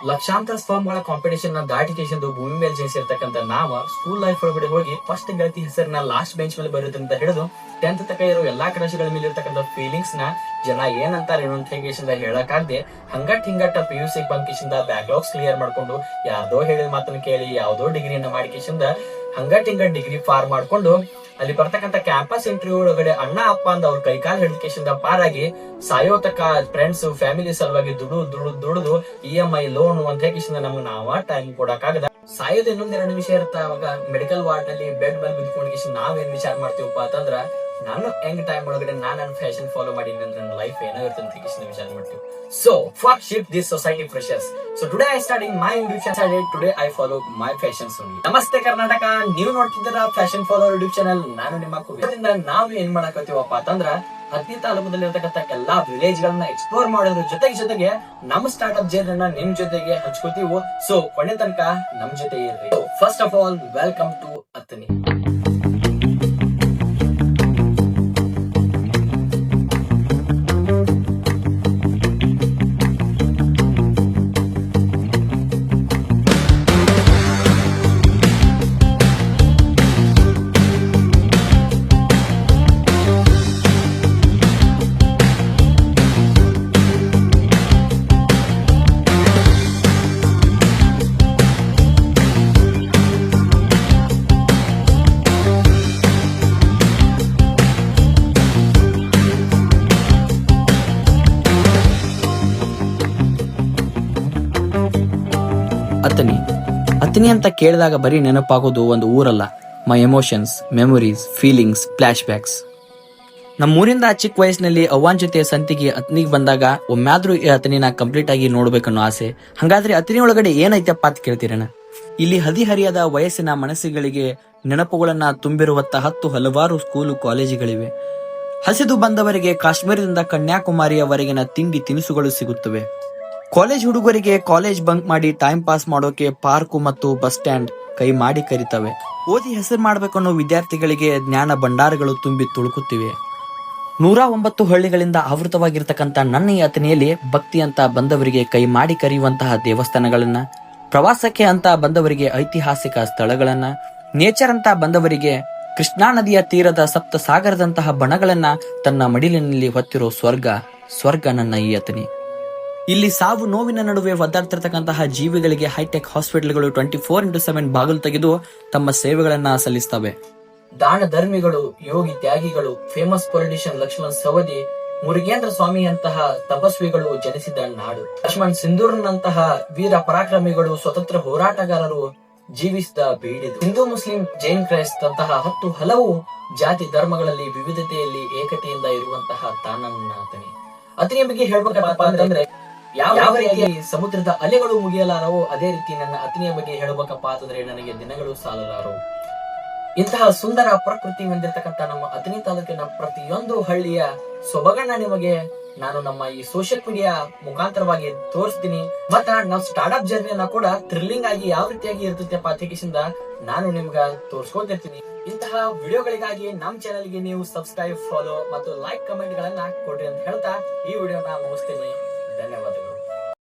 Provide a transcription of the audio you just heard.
ಲಕ್ಷಾಂತರ ಸ್ಪರ್ಮ್ಗಳ ಕಾಂಪಿಟೇಷನ್ ನ ದಾಟಿಕೆಂದು ಭೂಮಿ ಮೇಲೆ ಜನಿಸಿರ್ತಕ್ಕಂಥ ನಾವ ಸ್ಕೂಲ್ ಲೈಫ್ ಒಳಗಡೆ ಹೋಗಿ ಫಸ್ಟ್ ಗೆಳತಿ ಹೆಸರನ್ನ ಲಾಸ್ಟ್ ಬೆಂಚ್ ಮೇಲೆ ಬರೋದ್ರಿಂದ ಹಿಡಿದು 10th ತಕ ಇರೋ ಎಲ್ಲಾ ಕ್ರಶ್ಗಳ ಮೇಲೆ ಇರ್ತಕ್ಕಂಥ ಫೀಲಿಂಗ್ಸ್ ನ ಜನ ಏನಂತಾರೆ ಏನೋ ಅಂತ ಹೇಳಕ್ಕಾಗದೆ ಹಿಂಗಟ್ PUC ಬಂದ್ ಬ್ಯಾಕ್ಲಾಗ್ಸ್ ಕ್ಲಿಯರ್ ಮಾಡ್ಕೊಂಡು ಯಾವ್ದೋ ಹೇಳಿದ ಮಾತನ್ನ ಕೇಳಿ ಯಾವ್ದೋ ಡಿಗ್ರಿಯನ್ನ ಮಾಡಿಕೆಶಿಂದ ಹಿಂಗಟ್ ಡಿಗ್ರಿ ಪಾರ್ ಮಾಡ್ಕೊಂಡು ಅಲ್ಲಿ ಬರ್ತಕ್ಕಂಥ ಕ್ಯಾಂಪಸ್ ಇಂಟರ್ವ್ಯೂ ಒಳಗಡೆ ಅಣ್ಣ ಅಪ್ಪ ಅಂದ ಅವ್ರ ಕೈಕಾಲ್ ಹಿಡಿಕೆಶಿಂದ ಪಾರಾಗಿ ಸಾಯೋತಕ ಫ್ರೆಂಡ್ಸ್ ಫ್ಯಾಮಿಲಿ ಸಲುವಾಗಿ ದುಡುದು EMI ಲೋನ್ ಅಂತ ಹೇಗಿಸಿಂದ ನಮ್ಗೆ ನಾವ ಟೈಮ್ ಕೊಡಕ್ಕಾಗದ ಸಾಯೋದು ಇನ್ನೊಂದೆರಡು ವಿಷಯ ಇರ್ತ ಅವಾಗ ಮೆಡಿಕಲ್ ವಾರ್ಡ್ ನಲ್ಲಿ ಬೆಡ್ ಮೇಲೆ ಬಿದ್ಕೊಂಡ್ ನಾವೇನ್ ವಿಚಾರ ಮಾಡ್ತೀವಪ್ಪ ಅಂತಂದ್ರ ನಾನು ಹೆಂಗ್ ಟೈಮ್ ಒಳಗಡೆ ನಾನು ಫ್ಯಾಷನ್ ಫಾಲೋ ಮಾಡಿನಿ ಅಂದ್ರೆ ನನ್ನ ಲೈಫ್ ಏನಾಗುತ್ತೆ ಅಂತ ವಿಚಾರ ಮಾಡ್ತೀವಿ. So for shift this society freshers. So today I starting my YouTube channel. Today I follow my fashions only. ನಮಸ್ತೆ ಕರ್ನಾಟಕ, ನೀವು ನೋಡ್ತಿದ್ದೀರಾ ಫ್ಯಾಷನ್ ಫಾಲೋ ಯೂಟ್ಯೂಬ್ ಚಾನಲ್. ನಾನು ನಿಮ್ಮ ಕುಟುಂಬದಿಂದ ನಾವು ಏನ್ ಮಾಡಕತ್ತೀವಪ್ಪ ಅಂತಂದ್ರ ಹತ್ತಿ ತಾಲೂಕದಲ್ಲಿ ಇರತಕ್ಕಂಥ ಎಲ್ಲಾ ವಿಲೇಜ್ ಗಳನ್ನ ಎಕ್ಸ್ಪ್ಲೋರ್ ಮಾಡೋದ್ರ ಜೊತೆಗೆ ನಮ್ಮ ಸ್ಟಾರ್ಟ್ಅಪ್ ಜರ್ನಿನ ನಿಮ್ ಜೊತೆಗೆ ಹಂಚ್ಕೋತೀವಿ. ಸೊ ಕೊನೆ ತನಕ ನಮ್ ಜೊತೆ ಇರ್ರಿ. First of all welcome to Athani. Athani ಅಂತ ಕೇಳಿದಾಗ ಬರೀ ನೆನಪಾಗೋದು ಒಂದು ಊರಲ್ಲ, my emotions, memories, feelings, flashbacks. ನಮ್ಮೂರಿಂದ ಚಿಕ್ಕ ವಯಸ್ಸಿನಲ್ಲಿ ಅವ್ವನ ಜೊತೆ ಸಂತಿಗೆ ಅತನಿಗೆ ಬಂದಾಗ ಒಮ್ಮಾದ್ರೂ ಈ ಅತನಿನ ಕಂಪ್ಲೀಟ್ ಆಗಿ ನೋಡ್ಬೇಕನ್ನೋ ಆಸೆ. ಹಂಗಾದ್ರೆ ಅತನಿ ಒಳಗಡೆ ಏನೈತಪ್ಪ ಅಂತ ಕೇಳ್ತೀರಣ. ಇಲ್ಲಿ ಹದಿಹರಿಯದ ವಯಸ್ಸಿನ ಮನಸ್ಸುಗಳಿಗೆ ನೆನಪುಗಳನ್ನ ತುಂಬಿರುವಂತ 10 ಹಲವಾರು ಸ್ಕೂಲು ಕಾಲೇಜುಗಳಿವೆ. ಹಸಿದು ಬಂದವರಿಗೆ ಕಾಶ್ಮೀರದಿಂದ ಕನ್ಯಾಕುಮಾರಿಯವರೆಗಿನ ತಿಂಡಿ ತಿನಿಸುಗಳು ಸಿಗುತ್ತವೆ. ಕಾಲೇಜ್ ಹುಡುಗರಿಗೆ ಕಾಲೇಜ್ ಬಂಕ್ ಮಾಡಿ ಟೈಮ್ ಪಾಸ್ ಮಾಡೋಕೆ ಪಾರ್ಕು ಮತ್ತು ಬಸ್ ಸ್ಟ್ಯಾಂಡ್ ಕೈ ಮಾಡಿ ಕರಿತವೆ. ಓದಿ ಹೆಸರು ಮಾಡಬೇಕನ್ನೋ ವಿದ್ಯಾರ್ಥಿಗಳಿಗೆ ಜ್ಞಾನ ಭಂಡಾರಗಳು ತುಂಬಿ ತುಳುಕುತ್ತಿವೆ. 109 ಹಳ್ಳಿಗಳಿಂದ ಆವೃತವಾಗಿರ್ತಕ್ಕಂಥ ನನ್ನ ಈ ಅತನಿಯಲ್ಲಿ ಭಕ್ತಿ ಅಂತ ಬಂದವರಿಗೆ ಕೈ ಮಾಡಿ ಕರೆಯುವಂತಹ ದೇವಸ್ಥಾನಗಳನ್ನ, ಪ್ರವಾಸಕ್ಕೆ ಅಂತ ಬಂದವರಿಗೆ ಐತಿಹಾಸಿಕ ಸ್ಥಳಗಳನ್ನ, ನೇಚರ್ ಅಂತ ಬಂದವರಿಗೆ ಕೃಷ್ಣಾ ನದಿಯ ತೀರದ ಸಪ್ತ ಸಾಗರದಂತಹ ಬಣಗಳನ್ನ ತನ್ನ ಮಡಿಲಿನಲ್ಲಿ ಹೊತ್ತಿರೋ ಸ್ವರ್ಗ ನನ್ನ ಈ ಅತನಿ. ಇಲ್ಲಿ ಸಾವು ನೋವಿನ ನಡುವೆ ಒದ್ದಾಡ್ತಿರ್ತಕ್ಕಂತಹ ಜೀವಿಗಳಿಗೆ ಹೈಟೆಕ್ ಹಾಸ್ಪಿಟಲ್ಗಳು 24x7 ಬಾಗಿಲು ತೆಗೆದು ತಮ್ಮ ಸೇವೆಗಳನ್ನ ಸಲ್ಲಿಸ್ತವೆ. ದಾನ ಧರ್ಮಿಗಳು, ಯೋಗಿ ತ್ಯಾಗಿಗಳು, ಫೇಮಸ್ ಪೊಲಿಟಿಷಿಯನ್ ಲಕ್ಷ್ಮಣ್ ಸವದಿ, ಮುರುಗೇಂದ್ರ ಸ್ವಾಮಿಯಂತಹ ತಪಸ್ವಿಗಳು ಜನಿಸಿದ ನಾಡು. ಲಕ್ಷ್ಮಣ್ ಸಿಂಧೂರ್ನಂತಹ ವೀರ ಪರಾಕ್ರಮಿಗಳು, ಸ್ವತಂತ್ರ ಹೋರಾಟಗಾರರು ಜೀವಿಸಿದ ಬೀಡಿದು. ಹಿಂದೂ, ಮುಸ್ಲಿಂ, ಜೈನ್, ಕ್ರೈಸ್ತ ಅಂತಹ 10 ಹಲವು ಜಾತಿ ಧರ್ಮಗಳಲ್ಲಿ ವಿವಿಧತೆಯಲ್ಲಿ ಏಕತೆಯಿಂದ ಇರುವಂತಹ ತಾನನ್ನ ಅತನಿ. ಅತನಿಯ ಬಗ್ಗೆ ಹೇಳ್ಬೇಕಪ್ಪ ಅಂತಂದ್ರೆ ಯಾವ ರೀತಿ ಸಮುದ್ರದ ಅಲೆಗಳು ಮುಗಿಯಲಾರವೋ ಅದೇ ರೀತಿ ನನ್ನ ಅತನಿಯ ಬಗ್ಗೆ ಹೇಳಬೇಕಪ್ಪ ಅಂತಂದ್ರೆ ನನಗೆ ದಿನಗಳು ಸಾಲಲಾರವು. ಇಂತಹ ಸುಂದರ ಪ್ರಕೃತಿ ಹೊಂದಿರತಕ್ಕಂತ ನಮ್ಮ ಅತನಿ ತಾಲೂಕಿನ ಪ್ರತಿಯೊಂದು ಹಳ್ಳಿಯ ಸೊಬಗನ್ನ ನಿಮಗೆ ನಾನು ನಮ್ಮ ಈ ಸೋಷಿಯಲ್ ಮೀಡಿಯಾ ಮುಖಾಂತರವಾಗಿ ತೋರಿಸ್ತೀನಿ. ಮತ್ತ ನಾವು ಸ್ಟಾರ್ಟ್ಅಪ್ ಜರ್ನಿಯನ್ನ ಕೂಡ ಥ್ರಿಲ್ಲಿಂಗ್ ಆಗಿ ಯಾವ ರೀತಿಯಾಗಿ ಇರ್ತೈತೆಪ್ಪ ಅತಿಕಿಸಿಂದ ನಾನು ನಿಮ್ಗ ತೋರಿಸ್ಕೊತಿರ್ತೀನಿ. ಇಂತಹ ವಿಡಿಯೋಗಳಿಗಾಗಿ ನಮ್ಮ ಚಾನೆಲ್ಗೆ ನೀವು ಸಬ್ಸ್ಕ್ರೈಬ್, ಫಾಲೋ ಮತ್ತು ಲೈಕ್, ಕಮೆಂಟ್ ಗಳನ್ನ ಕೊಡ್ರಿ ಅಂತ ಹೇಳ್ತಾ ಈ ವಿಡಿಯೋನ ಮುಗಿಸ್ತೀನಿ. ಧನ್ಯವಾದಗಳು.